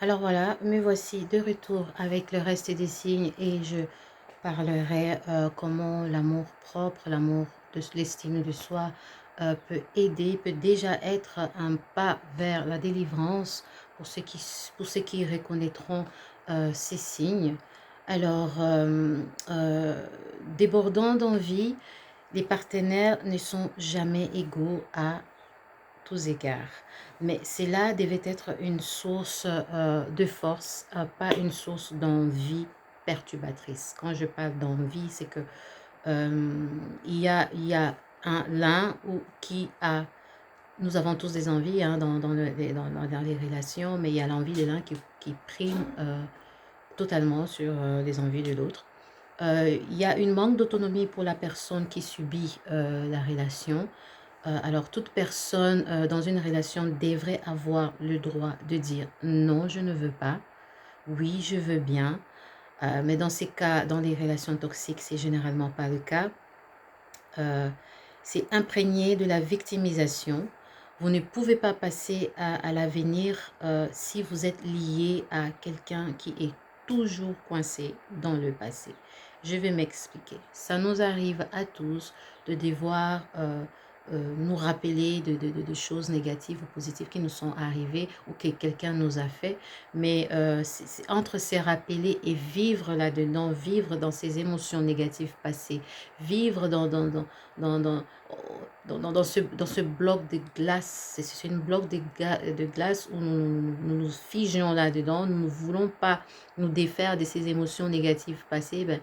Alors voilà, me voici de retour avec le reste des signes et je parlerai comment l'amour propre, l'amour de l'estime de soi peut aider, peut déjà être un pas vers la délivrance pour ceux qui reconnaîtront ces signes. Alors, débordant d'envie, les partenaires ne sont jamais égaux à tous égards. Mais cela devait être une source de force, pas une source d'envie perturbatrice. Quand je parle d'envie, c'est que il y a l'un ou qui a, nous avons tous des envies dans les relations, mais il y a l'envie de l'un qui prime totalement sur les envies de l'autre. Il y a une manque d'autonomie pour la personne qui subit la relation. Alors, toute personne dans une relation devrait avoir le droit de dire non, je ne veux pas, oui, je veux bien. Mais dans ces cas, dans les relations toxiques, c'est généralement pas le cas. C'est imprégné de la victimisation. Vous ne pouvez pas passer à l'avenir si vous êtes lié à quelqu'un qui est toujours coincé dans le passé. Je vais m'expliquer. Ça nous arrive à tous de devoir nous rappeler de choses négatives ou positives qui nous sont arrivées ou que quelqu'un nous a fait. Mais entre se rappeler et vivre là-dedans, vivre dans ces émotions négatives passées, vivre dans, dans, dans ce bloc de glace. C'est une bloc de glace où nous figeons là-dedans. Nous ne voulons pas nous défaire de ces émotions négatives passées. Ben,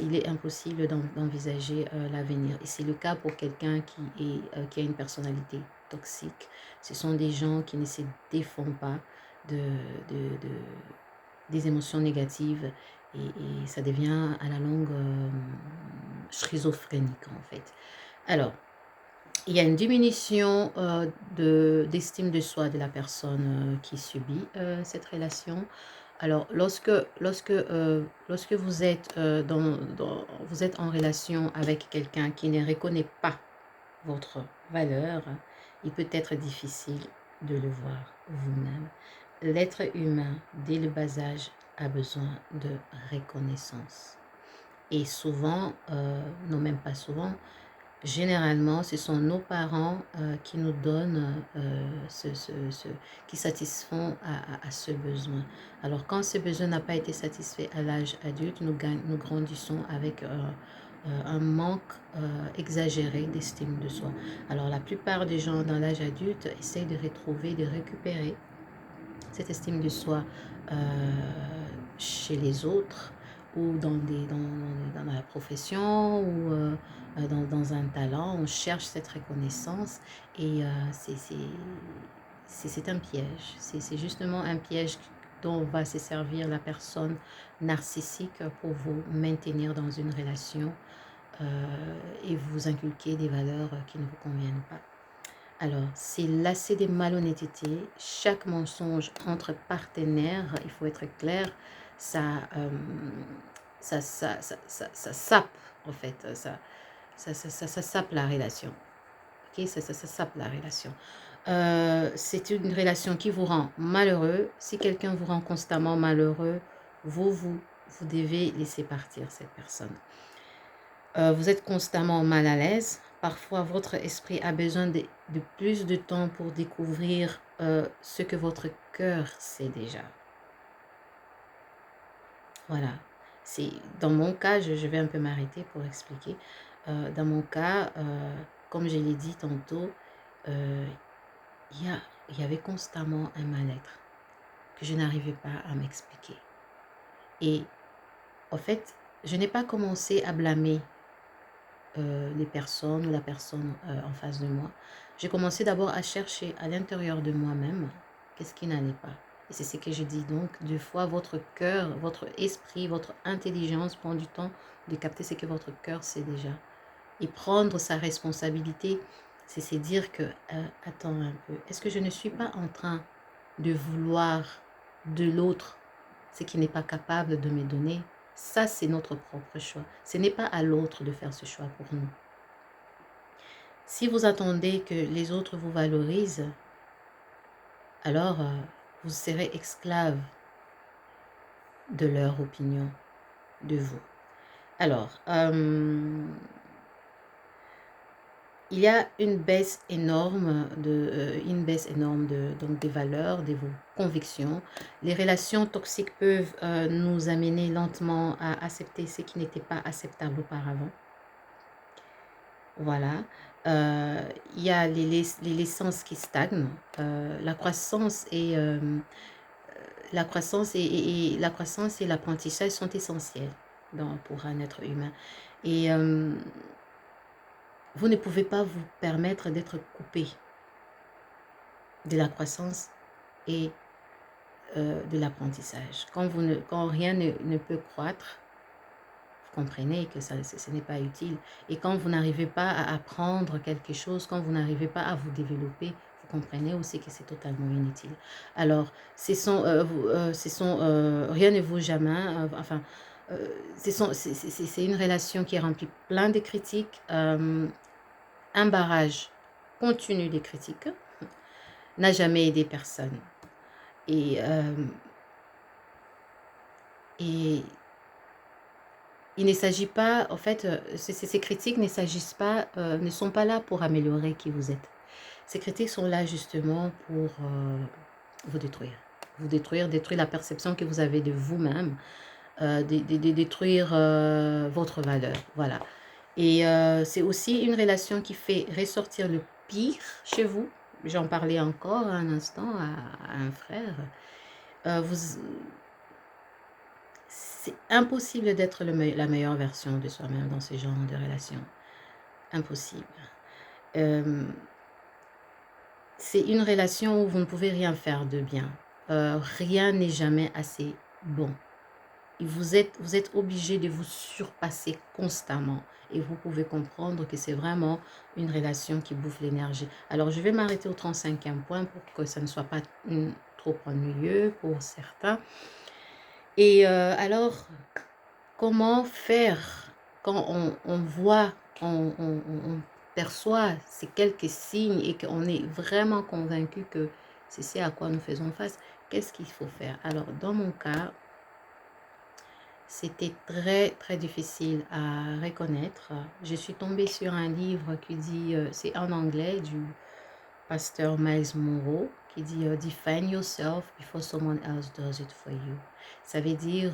il est impossible d'envisager l'avenir. Et c'est le cas pour quelqu'un qui a une personnalité toxique. Ce sont des gens qui ne se défendent pas de, de, des émotions négatives et ça devient à la longue schizophrénique en fait. Alors, il y a une diminution d'estime de soi de la personne qui subit cette relation. Alors, lorsque vous êtes, vous êtes en relation avec quelqu'un qui ne reconnaît pas votre valeur, il peut être difficile de le voir vous-même. L'être humain, dès le bas âge, a besoin de reconnaissance. Et souvent, non même pas souvent, généralement, ce sont nos parents qui nous donnent, qui satisfont à ce besoin. Alors, quand ce besoin n'a pas été satisfait à l'âge adulte, nous grandissons avec un manque exagéré d'estime de soi. Alors, la plupart des gens dans l'âge adulte essayent de retrouver, de récupérer cette estime de soi chez les autres ou dans la profession ou dans un talent. On cherche cette reconnaissance et c'est un piège. C'est justement un piège dont va se servir la personne narcissique pour vous maintenir dans une relation et vous inculquer des valeurs qui ne vous conviennent pas. Alors, c'est lasser des malhonnêtetés. Chaque mensonge entre partenaires, il faut être clair, ça, ça sape, en fait. Ça sape la relation. Ok, ça sape la relation. C'est une relation qui vous rend malheureux. Si quelqu'un vous rend constamment malheureux, vous devez laisser partir cette personne. Vous êtes constamment mal à l'aise. Parfois, votre esprit a besoin de plus de temps pour découvrir ce que votre cœur sait déjà. Voilà. C'est dans mon cas, je vais un peu m'arrêter pour expliquer. Dans mon cas, comme je l'ai dit tantôt, euh, il y avait constamment un mal-être que je n'arrivais pas à m'expliquer. Et en fait, je n'ai pas commencé à blâmer les personnes ou la personne en face de moi. J'ai commencé d'abord à chercher à l'intérieur de moi-même qu'est-ce qui n'allait pas. Et c'est ce que je dis donc, des fois votre cœur, votre esprit, votre intelligence prend du temps de capter ce que votre cœur sait déjà. Et prendre sa responsabilité, c'est se dire que, attends un peu, est-ce que je ne suis pas en train de vouloir de l'autre ce qui n'est pas capable de me donner? Ça, c'est notre propre choix. Ce n'est pas à l'autre de faire ce choix pour nous. Si vous attendez que les autres vous valorisent, alors vous serez esclave de leur opinion, de vous. Alors, il y a une baisse énorme donc des valeurs, de vos convictions. Les relations toxiques peuvent nous amener lentement à accepter ce qui n'était pas acceptable auparavant. Voilà. Il y a l'essence qui stagne. La croissance et l'apprentissage sont essentiels pour un être humain. Et vous ne pouvez pas vous permettre d'être coupé de la croissance et de l'apprentissage. Quand rien ne peut croître, vous comprenez que ce n'est pas utile. Et quand vous n'arrivez pas à apprendre quelque chose, quand vous n'arrivez pas à vous développer, vous comprenez aussi que c'est totalement inutile. Alors, rien ne vaut jamais, c'est une relation qui est remplie plein de critiques, un barrage continu des critiques n'a jamais aidé personne. Et il ne s'agit pas, en fait, ces critiques ne sont pas là pour améliorer qui vous êtes. Ces critiques sont là justement pour vous détruire. Vous détruire la perception que vous avez de vous-même, détruire votre valeur. Voilà. Et c'est aussi une relation qui fait ressortir le pire chez vous. J'en parlais encore un instant à un frère. C'est impossible d'être la meilleure version de soi-même dans ce genre de relation. Impossible. C'est une relation où vous ne pouvez rien faire de bien. Rien n'est jamais assez bon. Et vous êtes obligé de vous surpasser constamment. Et vous pouvez comprendre que c'est vraiment une relation qui bouffe l'énergie. Alors, je vais m'arrêter au 35e point pour que ça ne soit pas trop ennuyeux pour certains. Et alors, comment faire quand on voit, on perçoit ces quelques signes et qu'on est vraiment convaincu que c'est ce à quoi nous faisons face? Qu'est-ce qu'il faut faire? Alors, dans mon cas, c'était très, très difficile à reconnaître. Je suis tombée sur un livre qui dit, c'est en anglais, du pasteur Miles Monroe, qui dit Define yourself before someone else does it for you. Ça veut dire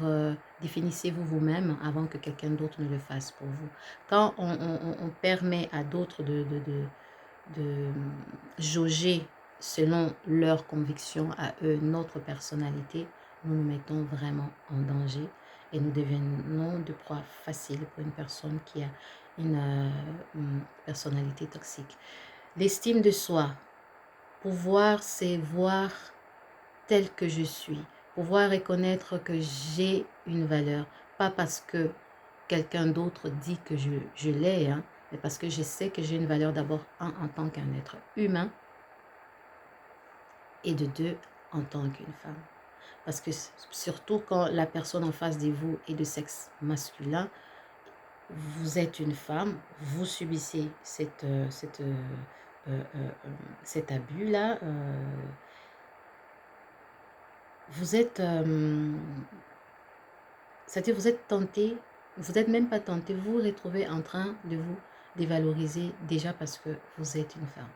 définissez-vous vous-même avant que quelqu'un d'autre ne le fasse pour vous. Quand on permet à d'autres de jauger selon leurs convictions à eux, notre personnalité, nous nous mettons vraiment en danger et nous devenons de proie facile pour une personne qui a une personnalité toxique. L'estime de soi. Pouvoir, c'est voir tel que je suis. Pouvoir reconnaître que j'ai une valeur. Pas parce que quelqu'un d'autre dit que je l'ai, hein, mais parce que je sais que j'ai une valeur d'abord, en tant qu'un être humain, et de deux, en tant qu'une femme. Parce que surtout quand la personne en face de vous est de sexe masculin, vous êtes une femme, vous subissez cet abus-là, vous êtes, c'est-à-dire vous êtes tenté, vous n'êtes même pas tenté, vous vous retrouvez en train de vous dévaloriser déjà parce que vous êtes une femme.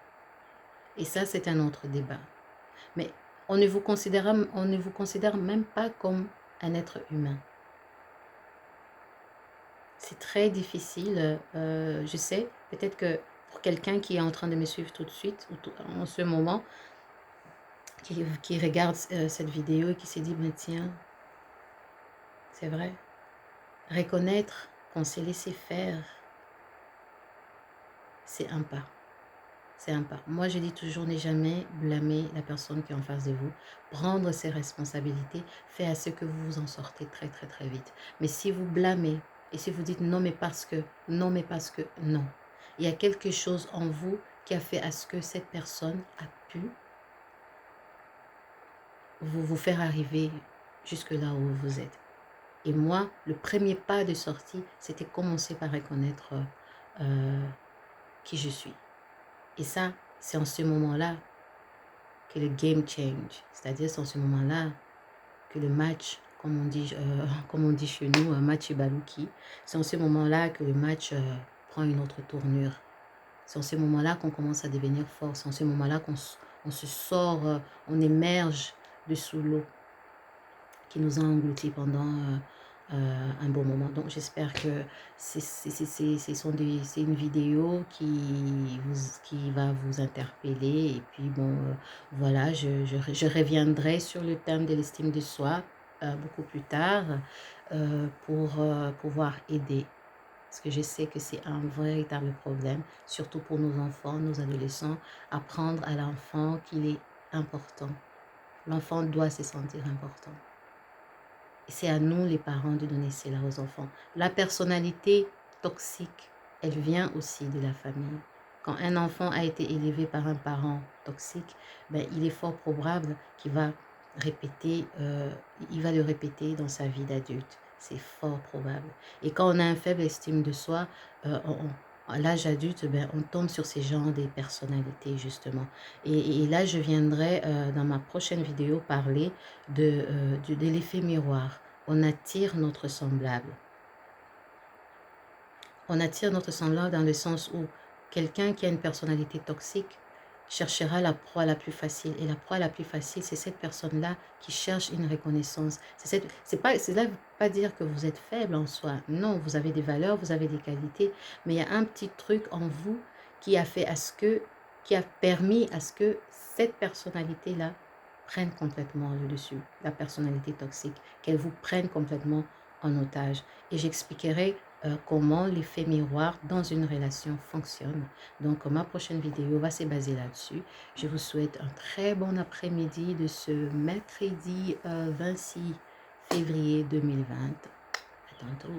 Et ça, c'est un autre débat. Mais on ne vous considère même pas comme un être humain. C'est très difficile, je sais, peut-être que pour quelqu'un qui est en train de me suivre tout de suite, ou en ce moment, qui regarde cette vidéo et qui s'est dit, mais tiens, c'est vrai, reconnaître qu'on s'est laissé faire, c'est un pas. C'est un pas. Moi, je dis toujours, ne jamais blâmer la personne qui est en face de vous. Prendre ses responsabilités, faire à ce que vous vous en sortez très, très, très vite. Mais si vous blâmez et si vous dites non, mais parce que, non, mais parce que, non. Il y a quelque chose en vous qui a fait à ce que cette personne a pu vous faire arriver jusque là où vous êtes. Et moi, le premier pas de sortie, c'était commencer par reconnaître qui je suis. Et ça, c'est en ce moment-là que le game change. C'est-à-dire, c'est en ce moment-là que le match, comme on dit chez nous, un match balouki. C'est en ce moment-là que le match prend une autre tournure. C'est en ce moment-là qu'on commence à devenir fort. C'est en ce moment-là on se sort, on émerge de sous l'eau qui nous a engloutis pendant un bon moment. Donc j'espère que c'est une vidéo qui va vous interpeller. Et puis bon, voilà, je reviendrai sur le thème de l'estime de soi beaucoup plus tard pour pouvoir aider. Parce que je sais que c'est un véritable problème, surtout pour nos enfants, nos adolescents, apprendre à l'enfant qu'il est important. L'enfant doit se sentir important. Et c'est à nous, les parents, de donner cela aux enfants. La personnalité toxique, elle vient aussi de la famille. Quand un enfant a été élevé par un parent toxique, ben, il est fort probable qu'il va le répéter dans sa vie d'adulte. C'est fort probable. Et quand on a une faible estime de soi, à l'âge adulte, ben, on tombe sur ces genres de personnalités, justement. Et là, je viendrai dans ma prochaine vidéo parler de l'effet miroir. On attire notre semblable. On attire notre semblable dans le sens où quelqu'un qui a une personnalité toxique cherchera la proie la plus facile. Et la proie la plus facile, c'est cette personne-là qui cherche une reconnaissance. Cela ne veut pas dire que vous êtes faible en soi. Non, vous avez des valeurs, vous avez des qualités. Mais il y a un petit truc en vous qui a permis à ce que cette personnalité-là prenne complètement le dessus. La personnalité toxique, qu'elle vous prenne complètement en otage. Et j'expliquerai comment l'effet miroir dans une relation fonctionne. Donc, ma prochaine vidéo va se baser là-dessus. Je vous souhaite un très bon après-midi de ce mercredi 26 février 2020. À tantôt.